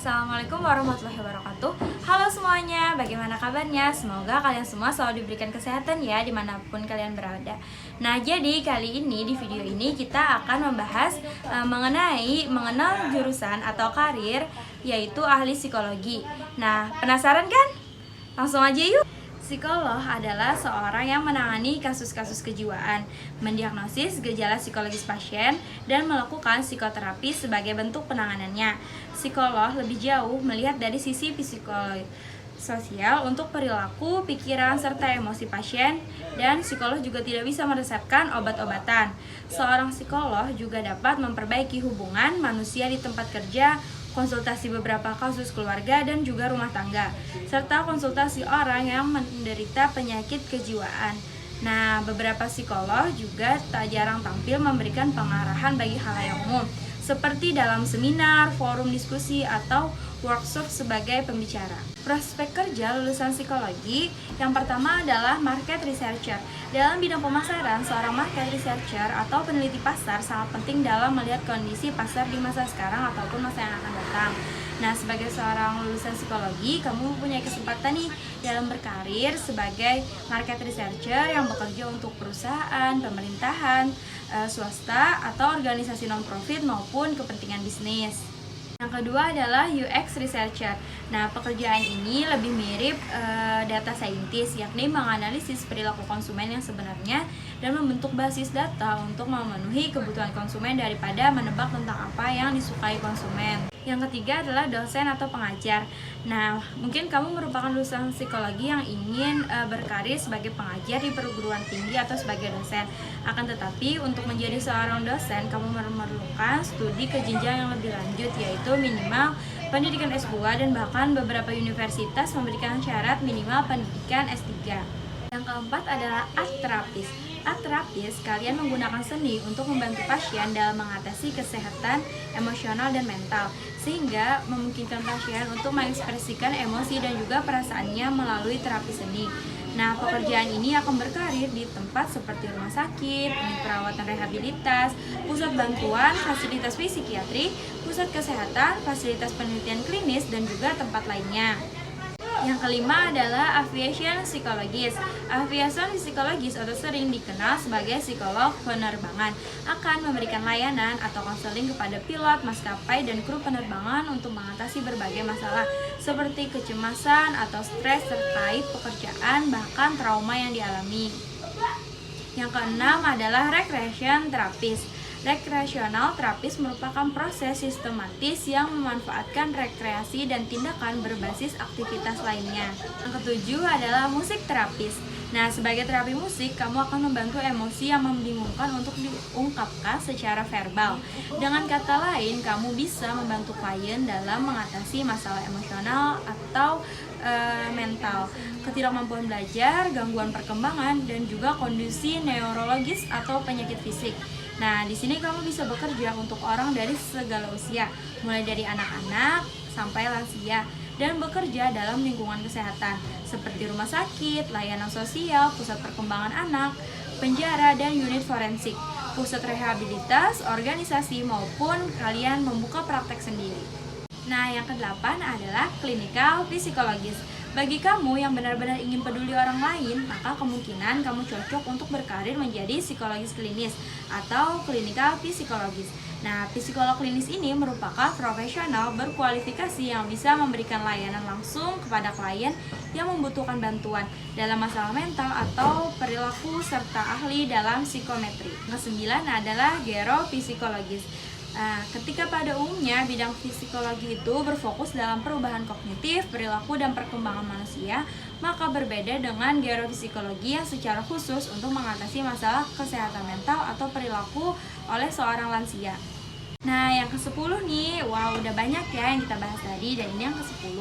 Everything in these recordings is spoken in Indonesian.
Assalamualaikum warahmatullahi wabarakatuh. Halo semuanya, bagaimana kabarnya? Semoga kalian semua selalu diberikan kesehatan ya dimanapun kalian berada. Nah, jadi kali ini di video ini kita akan membahas mengenai mengenal jurusan atau karir, yaitu ahli psikologi. Nah, penasaran kan? Langsung aja yuk. Psikolog adalah seorang yang menangani kasus-kasus kejiwaan, mendiagnosis gejala psikologis pasien, dan melakukan psikoterapi sebagai bentuk penanganannya. Psikolog lebih jauh melihat dari sisi psikologi sosial untuk perilaku, pikiran, serta emosi pasien, dan psikolog juga tidak bisa meresepkan obat-obatan. Seorang psikolog juga dapat memperbaiki hubungan manusia di tempat kerja, konsultasi beberapa kasus keluarga dan juga rumah tangga, serta konsultasi orang yang menderita penyakit kejiwaan. Nah, beberapa psikolog juga tak jarang tampil memberikan pengarahan bagi halayak umum, seperti dalam seminar, forum diskusi, atau workshop sebagai pembicara. Prospek kerja lulusan psikologi yang pertama adalah market researcher. Dalam bidang pemasaran, seorang market researcher atau peneliti pasar sangat penting dalam melihat kondisi pasar di masa sekarang ataupun masa yang akan datang. Nah, sebagai seorang lulusan psikologi, kamu mempunyai kesempatan nih dalam berkarir sebagai market researcher yang bekerja untuk perusahaan, pemerintahan, swasta, atau organisasi non-profit maupun kepentingan bisnis. Yang kedua adalah UX researcher. Nah, pekerjaan ini lebih mirip data scientist, yakni menganalisis perilaku konsumen yang sebenarnya dan membentuk basis data untuk memenuhi kebutuhan konsumen daripada menebak tentang apa yang disukai konsumen. Yang ketiga adalah dosen atau pengajar. Nah, mungkin kamu merupakan lulusan psikologi yang ingin berkarir sebagai pengajar di perguruan tinggi atau sebagai dosen. Akan tetapi, untuk menjadi seorang dosen, kamu memerlukan studi ke jenjang yang lebih lanjut, yaitu minimal pendidikan S2 dan bahkan beberapa universitas memberikan syarat minimal pendidikan S3. Yang keempat adalah art therapist. Art therapist, kalian menggunakan seni untuk membantu pasien dalam mengatasi kesehatan emosional dan mental, sehingga memungkinkan pasien untuk mengekspresikan emosi dan juga perasaannya melalui terapi seni. Nah, pekerjaan ini akan berkarir di tempat seperti rumah sakit, unit perawatan rehabilitas, pusat bantuan, fasilitas psikiatri, pusat kesehatan, fasilitas penelitian klinis, dan juga tempat lainnya. Yang kelima adalah aviation psychologist. Aviation psychologist atau sering dikenal sebagai psikolog penerbangan akan memberikan layanan atau konseling kepada pilot, maskapai, dan kru penerbangan untuk mengatasi berbagai masalah seperti kecemasan atau stres terkait pekerjaan, bahkan trauma yang dialami. Yang keenam adalah recreation therapist. Recreational therapist merupakan proses sistematis yang memanfaatkan rekreasi dan tindakan berbasis aktivitas lainnya. Yang ketujuh adalah musik terapis. Nah, sebagai terapi musik, kamu akan membantu emosi yang membingungkan untuk diungkapkan secara verbal. Dengan kata lain, kamu bisa membantu klien dalam mengatasi masalah emosional atau mental, ketidakmampuan belajar, gangguan perkembangan, dan juga kondisi neurologis atau penyakit fisik. Nah, di sini kamu bisa bekerja untuk orang dari segala usia, mulai dari anak-anak sampai lansia, dan bekerja dalam lingkungan kesehatan seperti rumah sakit, layanan sosial, pusat perkembangan anak, penjara, dan unit forensik, pusat rehabilitas, organisasi, maupun kalian membuka praktek sendiri. Nah, yang kedelapan adalah clinical psychologist. Bagi kamu yang benar-benar ingin peduli orang lain, maka kemungkinan kamu cocok untuk berkarir menjadi psikologis klinis atau clinical psychologist. Nah, psikolog klinis ini merupakan profesional berkualifikasi yang bisa memberikan layanan langsung kepada klien yang membutuhkan bantuan dalam masalah mental atau perilaku serta ahli dalam psikometri. Kesembilan adalah geropsikologis. Nah, ketika pada umumnya bidang psikologi itu berfokus dalam perubahan kognitif, perilaku, dan perkembangan manusia, maka berbeda dengan geropsikologi yang secara khusus untuk mengatasi masalah kesehatan mental atau perilaku oleh seorang lansia. Nah, yang ke-10 nih, wow, udah banyak ya yang kita bahas tadi, dan ini yang ke-10,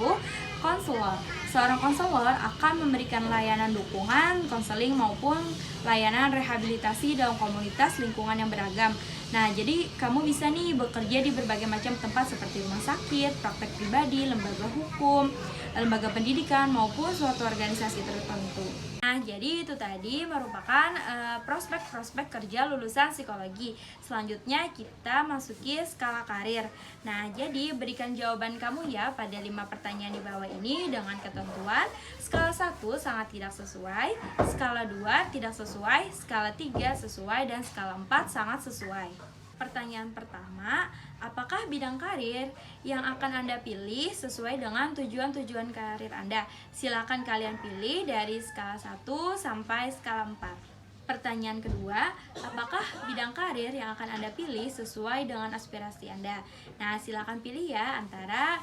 konselor. Seorang konselor akan memberikan layanan dukungan, konseling maupun layanan rehabilitasi dalam komunitas lingkungan yang beragam. Nah, jadi kamu bisa nih bekerja di berbagai macam tempat seperti rumah sakit, praktek pribadi, lembaga hukum, lembaga pendidikan, maupun suatu organisasi tertentu. Nah, jadi itu tadi merupakan prospek-prospek kerja lulusan psikologi. Selanjutnya kita masuki skala karir. Nah, jadi berikan jawaban kamu ya pada 5 pertanyaan di bawah ini dengan ketentuan skala 1 sangat tidak sesuai, skala 2 tidak sesuai, skala 3 sesuai, dan skala 4 sangat sesuai. Pertanyaan pertama, apakah bidang karir yang akan Anda pilih sesuai dengan tujuan-tujuan karir Anda? Silakan kalian pilih dari skala 1 sampai skala 4. Pertanyaan kedua, apakah bidang karir yang akan Anda pilih sesuai dengan aspirasi Anda? Nah, silakan pilih ya antara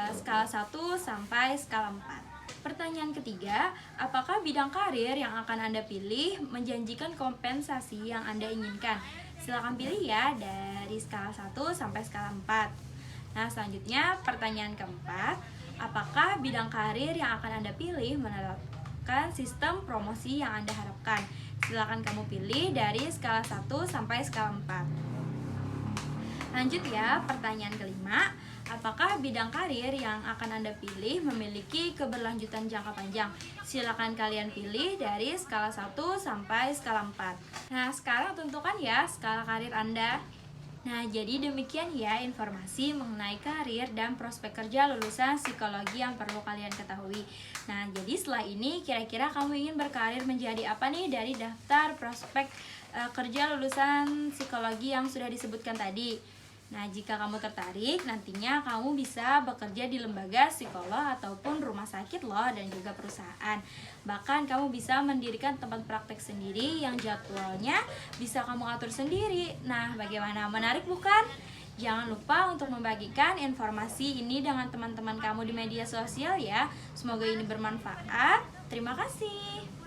skala 1 sampai skala 4. Pertanyaan ketiga, apakah bidang karir yang akan Anda pilih menjanjikan kompensasi yang Anda inginkan? Silakan pilih ya dari skala 1 sampai skala 4. Nah, selanjutnya pertanyaan keempat, apakah bidang karir yang akan Anda pilih menerapkan sistem promosi yang Anda harapkan? Silakan kamu pilih dari skala 1 sampai skala 4. Lanjut ya, pertanyaan kelima, apakah bidang karir yang akan Anda pilih memiliki keberlanjutan jangka panjang? Silakan kalian pilih dari skala 1 sampai skala 4. Nah, sekarang tentukan ya skala karir Anda. Nah, jadi demikian ya informasi mengenai karir dan prospek kerja lulusan psikologi yang perlu kalian ketahui. Nah, jadi setelah ini kira-kira kamu ingin berkarir menjadi apa nih dari daftar prospek kerja lulusan psikologi yang sudah disebutkan tadi? Nah, jika kamu tertarik, nantinya kamu bisa bekerja di lembaga psikolog ataupun rumah sakit loh, dan juga perusahaan. Bahkan kamu bisa mendirikan tempat praktek sendiri yang jadwalnya bisa kamu atur sendiri. Nah, bagaimana? Menarik bukan? Jangan lupa untuk membagikan informasi ini dengan teman-teman kamu di media sosial ya. Semoga ini bermanfaat. Terima kasih.